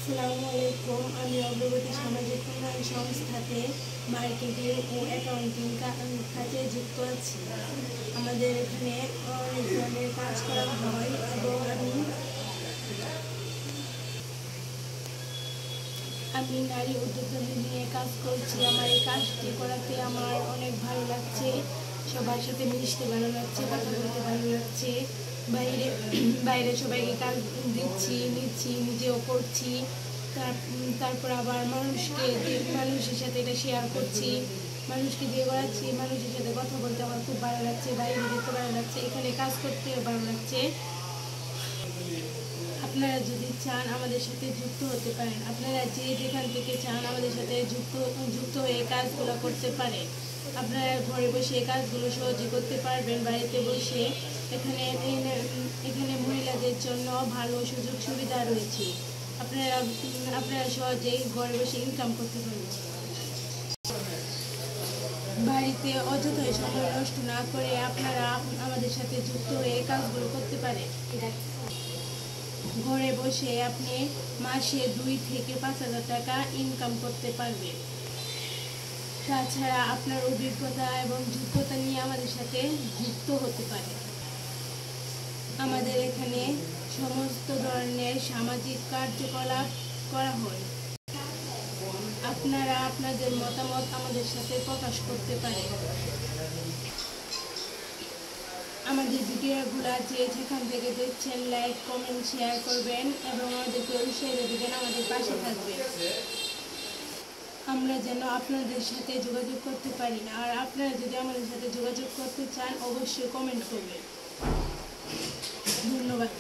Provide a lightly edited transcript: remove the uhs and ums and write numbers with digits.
আসসালামু আলাইকুম। আমি অগ্রগতি সামাজিক উন্নয়ন সংস্থাতে মার্কেটিং ও অ্যাকাউন্টিং কাজে যুক্ত আছি। আমাদের এখানে অনেক ধরনের কাজ করা হয় এবং আমি নারী উদ্যোক্তাদের নিয়ে কাজ করছি। আমার এই কাজটি করাতে আমার অনেক ভালো লাগছে, সবার সাথে মিশতে ভালো লাগছে, কথা বলতে ভালো লাগছে। বাইরে বাইরে সবাইকে কাজ নিচ্ছি, নিজেও করছি। তারপর আবার মানুষের সাথে এটা শেয়ার করছি, মানুষকে দিয়ে করাচ্ছি। মানুষের সাথে কথা বলতে আমার খুব ভালো লাগছে, বাইরে যেতে ভালো লাগছে, এখানে কাজ করতেও ভালো লাগছে। আপনারা যদি চান আমাদের সাথে যুক্ত হতে পারেন। আপনারা যেখান থেকে চান আমাদের সাথে যুক্ত হয়ে কাজগুলো করতে পারেন। আপনারা ঘরে বসে এই কাজগুলো সহজে করতে পারবেন, বাড়িতে বসে। এখানে মহিলাদের জন্য ভালো সুযোগ সুবিধা রয়েছে। আপনারা সহজেই ঘরে বসে ইনকাম করতে পারবেন। বাড়িতে অযথায় সময় নষ্ট না করে আপনারা আমাদের সাথে যুক্ত হয়ে কাজগুলো করতে পারেন। ঘরে বসে আপনি মাসে 2 থেকে 5,000 টাকা ইনকাম করতে পারবেন। তাছাড়া আপনার অভিজ্ঞতা এবং যোগ্যতা নিয়ে আমাদের সাথে যুক্ত হতে পারেন। আমাদের এখানে সমস্ত ধরনের সামাজিক কার্যকলাপ করা হয়। আপনারা আপনাদের মতামত আমাদের সাথে প্রকাশ করতে পারেন। আমাদের ভিডিওগুলো যেখান থেকে দেখছেন লাইক, কমেন্ট, শেয়ার করবেন এবং আমাদেরকে উৎসাহিত দিবেন, আমাদের পাশে থাকবেন। আমরা যেন আপনাদের সাথে যোগাযোগ করতে পারি। আর আপনারা যদি আমাদের সাথে যোগাযোগ করতে চান অবশ্যই কমেন্ট করবেন। ধন্যবাদ।